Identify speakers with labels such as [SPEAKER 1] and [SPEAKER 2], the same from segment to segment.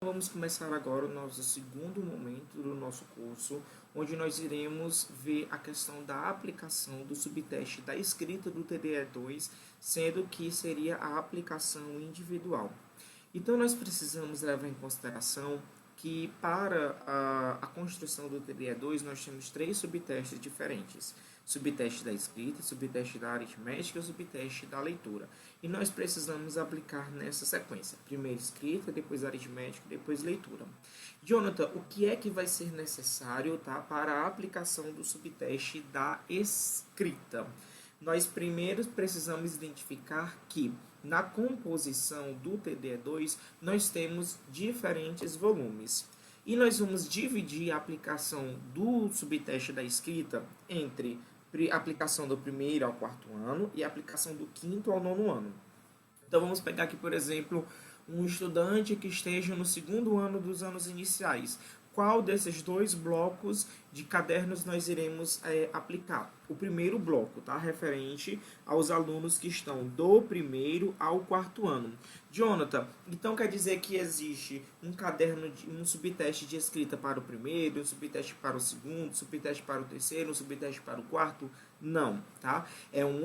[SPEAKER 1] Vamos começar agora o nosso segundo momento do nosso curso, onde nós iremos ver a questão da aplicação do subteste da escrita do TDE2, sendo que seria a aplicação individual. Então, nós precisamos levar em consideração que para a construção do TDE2 nós temos três subtestes diferentes. Subteste da escrita, subteste da aritmética e o subteste da leitura. E nós precisamos aplicar nessa sequência. Primeiro escrita, depois aritmética, depois leitura. Jonathan, o que é que vai ser necessário, tá, para a aplicação do subteste da escrita? Nós primeiro precisamos identificar que na composição do TDE2 nós temos diferentes volumes. E nós vamos dividir a aplicação do subteste da escrita entre a aplicação do primeiro ao quarto ano e a aplicação do quinto ao nono ano. Então vamos pegar aqui, por exemplo, um estudante que esteja no segundo ano dos anos iniciais. Qual desses dois blocos de cadernos nós iremos aplicar? O primeiro bloco, tá? Referente aos alunos que estão do primeiro ao quarto ano. Jonathan, então quer dizer que existe um caderno, um subteste de escrita para o primeiro, um subteste para o segundo, um subteste para o terceiro, um subteste para o quarto? Não, tá? É uma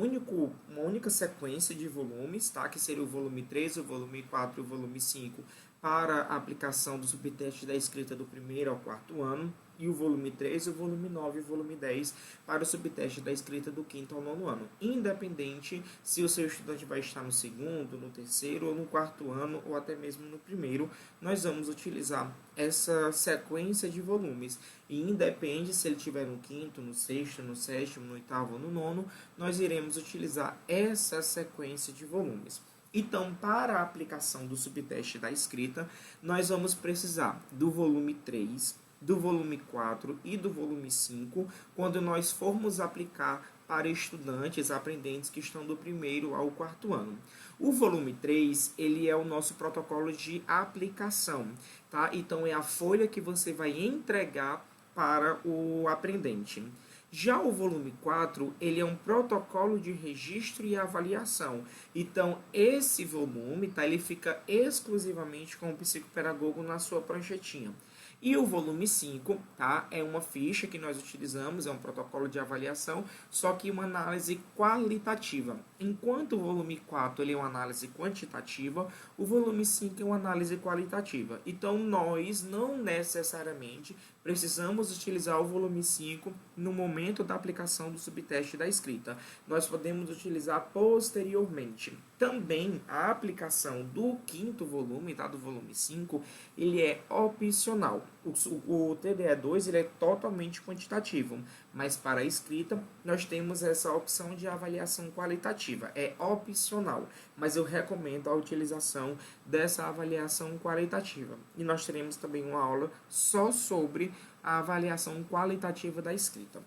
[SPEAKER 1] única sequência de volumes, tá? Que seria o volume 3, o volume 4 e o volume 5 para a aplicação do subteste da escrita do primeiro ao quarto ano, e o volume 3, o volume 9 e o volume 10 para o subteste da escrita do quinto ao nono ano, independente se o seu estudante vai estar no segundo, no terceiro ou no quarto ano, ou até mesmo no primeiro, nós vamos utilizar essa sequência de volumes, e independe se ele tiver no quinto, no sexto, no sétimo, no oitavo ou no nono, nós iremos utilizar essa sequência de volumes. Então, para a aplicação do subteste da escrita, nós vamos precisar do volume 3, do volume 4 e do volume 5, quando nós formos aplicar para estudantes, aprendentes que estão do primeiro ao quarto ano. O volume 3, ele é o nosso protocolo de aplicação, tá? Então, é a folha que você vai entregar para o aprendente. Já o volume 4, ele é um protocolo de registro e avaliação. Então, esse volume, tá, ele fica exclusivamente com o psicopedagogo na sua pranchetinha. E o volume 5, tá, é uma ficha que nós utilizamos, é um protocolo de avaliação, só que uma análise qualitativa. Enquanto o volume 4 ele é uma análise quantitativa, o volume 5 é uma análise qualitativa. Então, nós não necessariamente precisamos utilizar o volume 5 no momento da aplicação do subteste da escrita. Nós podemos utilizar posteriormente. Também a aplicação do quinto volume, tá, do volume 5, ele é opcional. O TDE2 ele é totalmente quantitativo, mas para a escrita nós temos essa opção de avaliação qualitativa. É opcional, mas eu recomendo a utilização dessa avaliação qualitativa. E nós teremos também uma aula só sobre a avaliação qualitativa da escrita.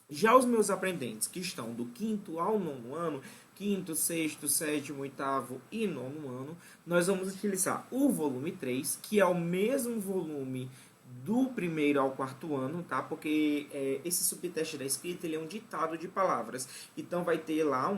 [SPEAKER 1] Já os meus aprendentes que estão do quinto ao nono ano, quinto, sexto, sétimo, oitavo e nono ano, nós vamos utilizar o volume 3, que é o mesmo volume do primeiro ao quarto ano, tá? Porque esse subteste da escrita ele é um ditado de palavras. Então vai ter lá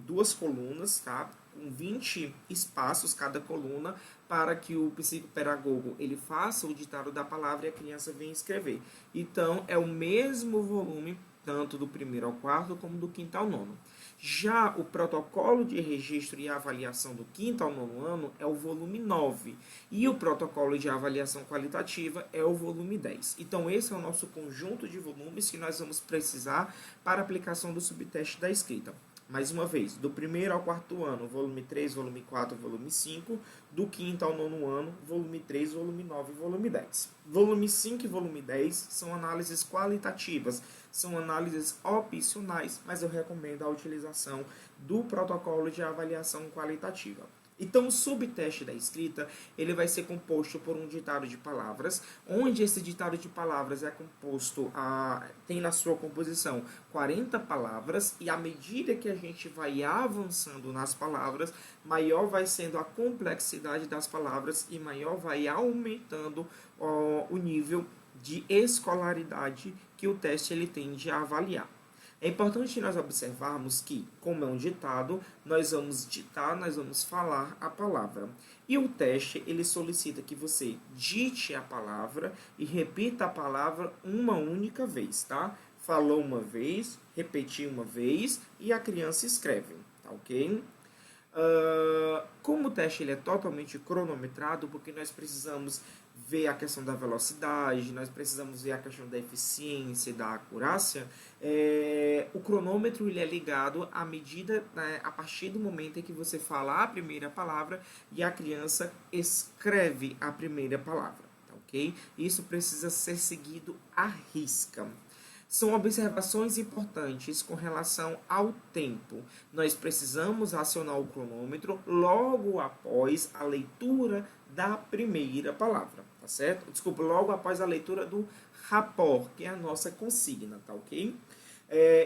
[SPEAKER 1] duas colunas, tá? Com 20 espaços cada coluna, para que o psicopedagogo ele faça o ditado da palavra e a criança venha escrever. Então é o mesmo volume tanto do primeiro ao quarto como do quinto ao nono. Já o protocolo de registro e avaliação do quinto ao nono ano é o volume 9 e o protocolo de avaliação qualitativa é o volume 10. Então esse é o nosso conjunto de volumes que nós vamos precisar para a aplicação do subteste da escrita. Mais uma vez, do primeiro ao quarto ano, volume 3, volume 4, volume 5. Do quinto ao nono ano, volume 3, volume 9 e volume 10. Volume 5 e volume 10 são análises qualitativas, são análises opcionais, mas eu recomendo a utilização do protocolo de avaliação qualitativa. Então, o subteste da escrita, ele vai ser composto por um ditado de palavras, onde esse ditado de palavras é composto, tem na sua composição 40 palavras, e à medida que a gente vai avançando nas palavras, maior vai sendo a complexidade das palavras e maior vai aumentando o nível de escolaridade que o teste ele tende a avaliar. É importante nós observarmos que, como é um ditado, nós vamos ditar, nós vamos falar a palavra. E o teste, ele solicita que você dite a palavra e repita a palavra uma única vez, tá? Falou uma vez, repetiu uma vez e a criança escreve, tá ok? Como o teste ele é totalmente cronometrado, porque nós precisamos ver a questão da velocidade, nós precisamos ver a questão da eficiência e da acurácia, o cronômetro ele é ligado à medida, né, a partir do momento em que você fala a primeira palavra e a criança escreve a primeira palavra, tá ok? Isso precisa ser seguido à risca. São observações importantes com relação ao tempo. Nós precisamos acionar o cronômetro logo após a leitura da primeira palavra, tá certo? Desculpa, logo após a leitura do rapport, que é a nossa consigna, tá ok?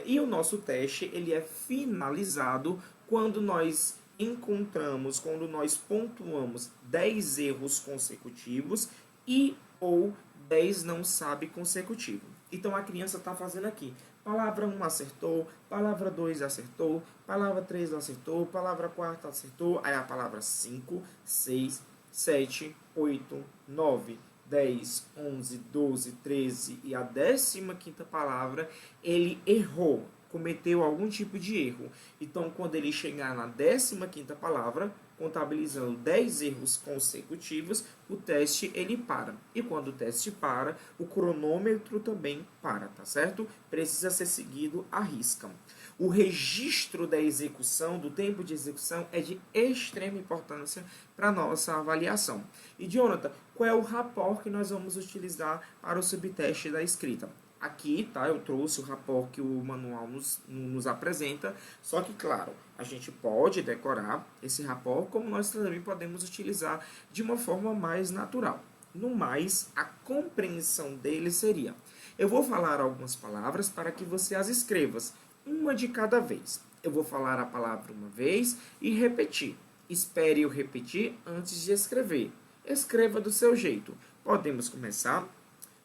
[SPEAKER 1] E o nosso teste, ele é finalizado quando nós encontramos, quando nós pontuamos 10 erros consecutivos e ou 10 não sabe consecutivo. Então a criança está fazendo aqui. Palavra 1 acertou, palavra 2 acertou, palavra 3 acertou, palavra 4 acertou, aí a palavra 5, 6, 7, 8, 9, 10, 11, 12, 13 e a 15ª palavra, ele errou, cometeu algum tipo de erro. Então, quando ele chegar na 15ª palavra, contabilizando 10 erros consecutivos, o teste ele para. E quando o teste para, o cronômetro também para, tá certo? Precisa ser seguido à risca. O registro da execução, do tempo de execução, é de extrema importância para a nossa avaliação. E, Jonathan, qual é o rapport que nós vamos utilizar para o subteste da escrita? Aqui, tá? Eu trouxe o rapport que o manual nos apresenta, só que, claro, a gente pode decorar esse rapport, como nós também podemos utilizar de uma forma mais natural. No mais, a compreensão dele seria: eu vou falar algumas palavras para que você as escreva, uma de cada vez. Eu vou falar a palavra uma vez e repetir. Espere eu repetir antes de escrever. Escreva do seu jeito. Podemos começar.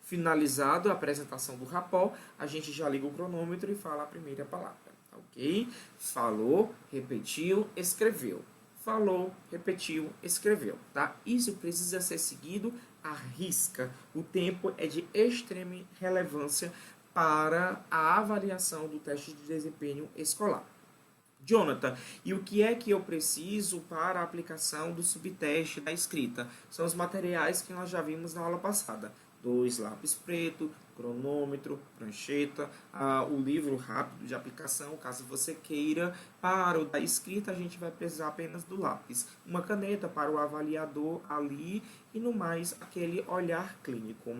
[SPEAKER 1] Finalizado a apresentação do rapport, a gente já liga o cronômetro e fala a primeira palavra, ok? Falou, repetiu, escreveu. Falou, repetiu, escreveu, tá? Isso precisa ser seguido à risca. O tempo é de extrema relevância para a avaliação do teste de desempenho escolar. Jonathan, e o que é que eu preciso para a aplicação do subteste da escrita? São os materiais que nós já vimos na aula passada. 2 lápis preto, cronômetro, prancheta, o livro rápido de aplicação, caso você queira. Para o da escrita, a gente vai precisar apenas do lápis. Uma caneta para o avaliador ali e, no mais, aquele olhar clínico.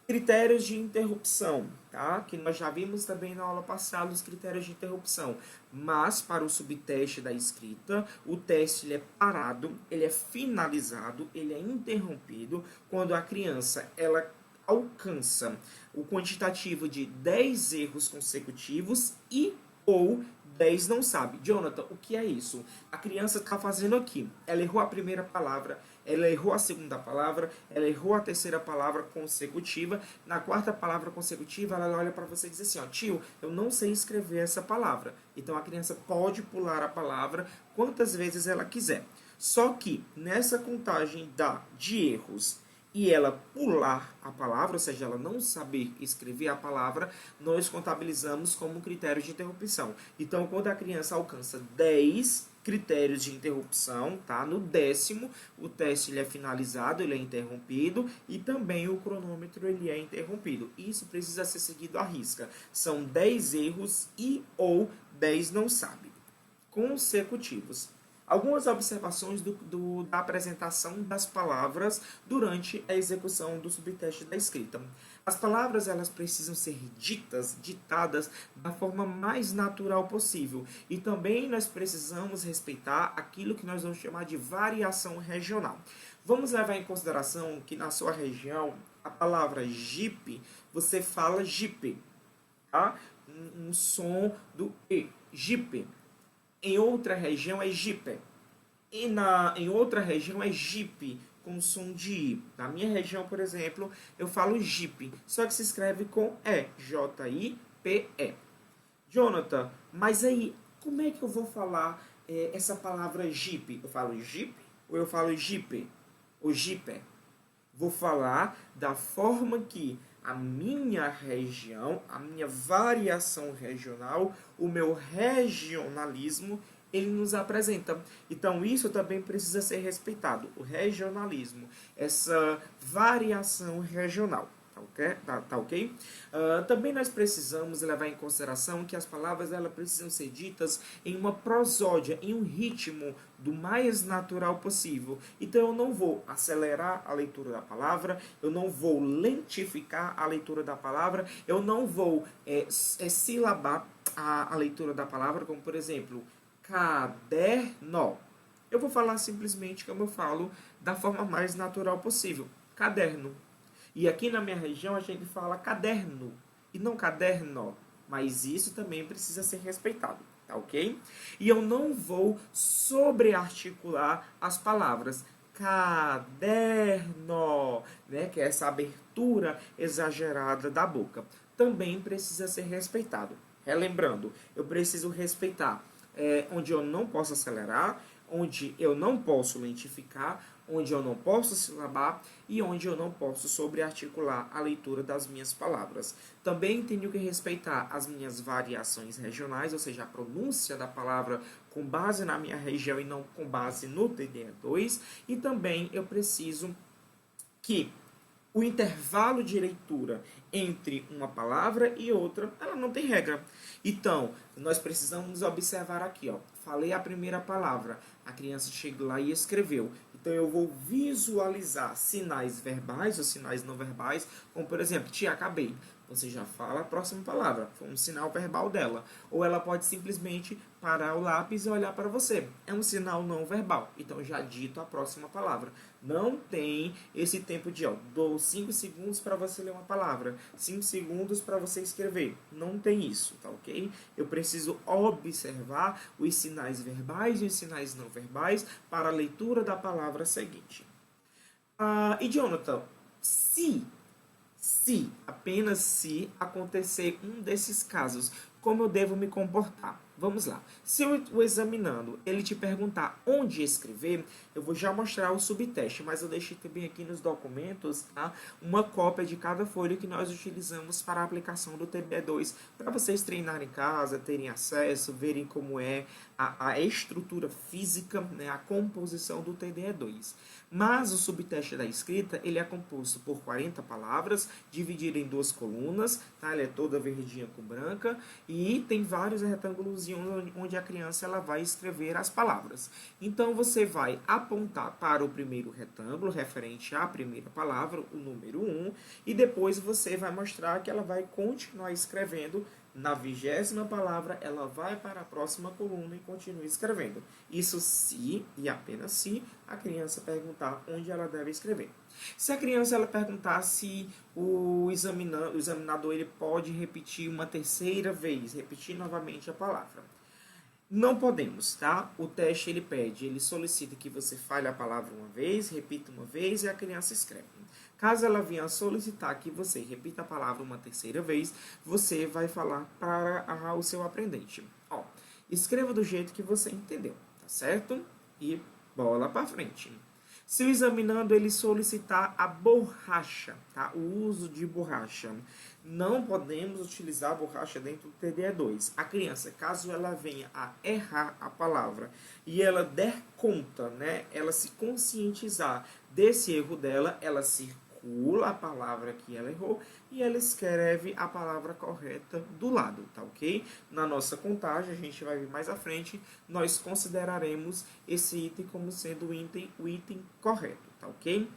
[SPEAKER 1] Critérios de interrupção, tá? Que nós já vimos também na aula passada os critérios de interrupção. Mas para o subteste da escrita, o teste ele é parado, ele é finalizado, ele é interrompido quando a criança ela alcança o quantitativo de 10 erros consecutivos e ou 10 não sabe. Jonathan, o que é isso? A criança está fazendo aqui. Ela errou a primeira palavra, ela errou a segunda palavra, ela errou a terceira palavra consecutiva. Na quarta palavra consecutiva, ela olha para você e diz assim, ó, tio, eu não sei escrever essa palavra. Então, a criança pode pular a palavra quantas vezes ela quiser. Só que, nessa contagem de erros e ela pular a palavra, ou seja, ela não saber escrever a palavra, nós contabilizamos como critério de interrupção. Então, quando a criança alcança 10 critérios de interrupção, tá? No 10º, o teste ele é finalizado, ele é interrompido e também o cronômetro ele é interrompido. Isso precisa ser seguido à risca. São 10 erros e ou 10 não sabe, consecutivos. Algumas observações da apresentação das palavras durante a execução do subteste da escrita. As palavras elas precisam ser ditadas da forma mais natural possível. E também nós precisamos respeitar aquilo que nós vamos chamar de variação regional. Vamos levar em consideração que na sua região, a palavra jipe, você fala jipe, tá? Um som do E, jipe. Em outra região é jipe. Em outra região é jipe, com som de I. Na minha região, por exemplo, eu falo jipe, só que se escreve com E, J-I-P-E. G-I-P-E. Jonathan, mas aí, como é que eu vou falar essa palavra Jeep? Eu falo Jeep ou eu falo Jeep? Ou Jeep? Vou falar da forma que a minha região, a minha variação regional, o meu regionalismo, ele nos apresenta. Então, isso também precisa ser respeitado. O regionalismo, essa variação regional. Tá ok? Tá ok? Também nós precisamos levar em consideração que as palavras elas precisam ser ditas em uma prosódia, em um ritmo do mais natural possível. Então eu não vou acelerar a leitura da palavra, eu não vou lentificar a leitura da palavra, eu não vou silabar a leitura da palavra, como por exemplo, caderno. Eu vou falar simplesmente como eu falo, da forma mais natural possível. Caderno. E aqui na minha região a gente fala caderno e não caderno. Mas isso também precisa ser respeitado, tá ok? E eu não vou sobrearticular as palavras. Caderno, né? Que é essa abertura exagerada da boca. Também precisa ser respeitado. Relembrando, eu preciso respeitar onde eu não posso acelerar, onde eu não posso lentificar, onde eu não posso silabar e onde eu não posso sobrearticular a leitura das minhas palavras. Também tenho que respeitar as minhas variações regionais, ou seja, a pronúncia da palavra com base na minha região e não com base no TDE2. E também eu preciso que o intervalo de leitura entre uma palavra e outra, ela não tem regra. Então, nós precisamos observar aqui, ó. Falei a primeira palavra, a criança chegou lá e escreveu. Então, eu vou visualizar sinais verbais ou sinais não verbais, como por exemplo, tia, acabei. Você já fala a próxima palavra, foi um sinal verbal dela. Ou ela pode simplesmente parar o lápis e olhar para você. É um sinal não verbal. Então já dito a próxima palavra. Não tem esse tempo de, dou 5 segundos para você ler uma palavra, 5 segundos para você escrever. Não tem isso, tá ok? Eu preciso observar os sinais verbais e os sinais não verbais para a leitura da palavra seguinte. E Jonathan, apenas se acontecer um desses casos, como eu devo me comportar? Vamos lá. Se o examinando ele te perguntar onde escrever, eu vou já mostrar o subteste, mas eu deixei também aqui nos documentos, tá, uma cópia de cada folha que nós utilizamos para a aplicação do TDE2, para vocês treinarem em casa, terem acesso, verem como é a estrutura física, né, a composição do TDE2. Mas o subteste da escrita, ele é composto por 40 palavras, dividido em 2 colunas, tá? Ele é toda verdinha com branca, e tem vários retângulos onde a criança ela vai escrever as palavras. Então, você vai apontar para o primeiro retângulo, referente à primeira palavra, o número 1, e depois você vai mostrar que ela vai continuar escrevendo. Na 20ª palavra, ela vai para a próxima coluna e continua escrevendo. Isso se, e apenas se, a criança perguntar onde ela deve escrever. Se a criança ela perguntar se o examinador ele pode repetir uma terceira vez, repetir novamente a palavra. Não podemos, tá? O teste ele solicita que você fale a palavra uma vez, repita uma vez e a criança escreve. Caso ela venha solicitar que você repita a palavra uma terceira vez, você vai falar para o seu aprendente. Escreva do jeito que você entendeu, tá certo? E bola para frente. Se o examinando ele solicitar a borracha, tá? O uso de borracha, não podemos utilizar a borracha dentro do TDE2. A criança, caso ela venha a errar a palavra e ela der conta, né? Ela se conscientizar desse erro dela, ela circula a palavra que ela errou e ela escreve a palavra correta do lado, tá ok? Na nossa contagem, a gente vai ver mais à frente, nós consideraremos esse item como sendo o item correto, tá ok?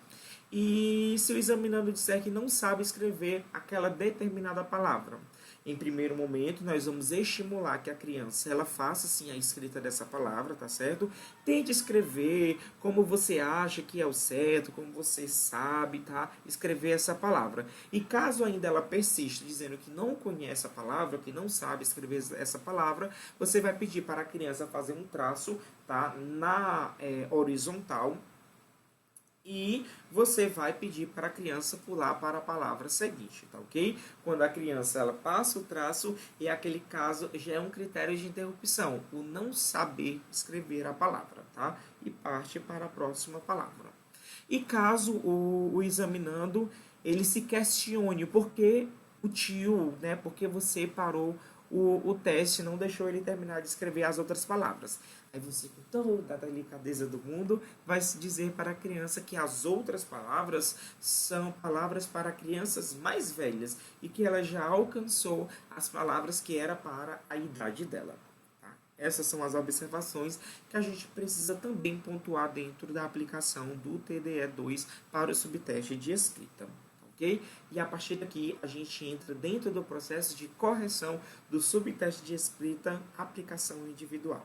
[SPEAKER 1] E se o examinando disser que não sabe escrever aquela determinada palavra, em primeiro momento, nós vamos estimular que a criança ela faça sim a escrita dessa palavra, tá certo? Tente escrever como você acha que é o certo, como você sabe, tá? Escrever essa palavra. E caso ainda ela persista dizendo que não conhece a palavra, que não sabe escrever essa palavra, você vai pedir para a criança fazer um traço, tá? Na horizontal E você vai pedir para a criança pular para a palavra seguinte, tá ok? Quando a criança ela passa o traço, e aquele caso já é um critério de interrupção, o não saber escrever a palavra, tá? E parte para a próxima palavra. E caso o examinando, ele se questione por que o tio, né? Porque você parou o teste, não deixou ele terminar de escrever as outras palavras. Aí você, com toda a delicadeza do mundo, vai se dizer para a criança que as outras palavras são palavras para crianças mais velhas e que ela já alcançou as palavras que era para a idade dela. Tá? Essas são as observações que a gente precisa também pontuar dentro da aplicação do TDE2 para o subteste de escrita. Okay? E a partir daqui a gente entra dentro do processo de correção do subteste de escrita, aplicação individual.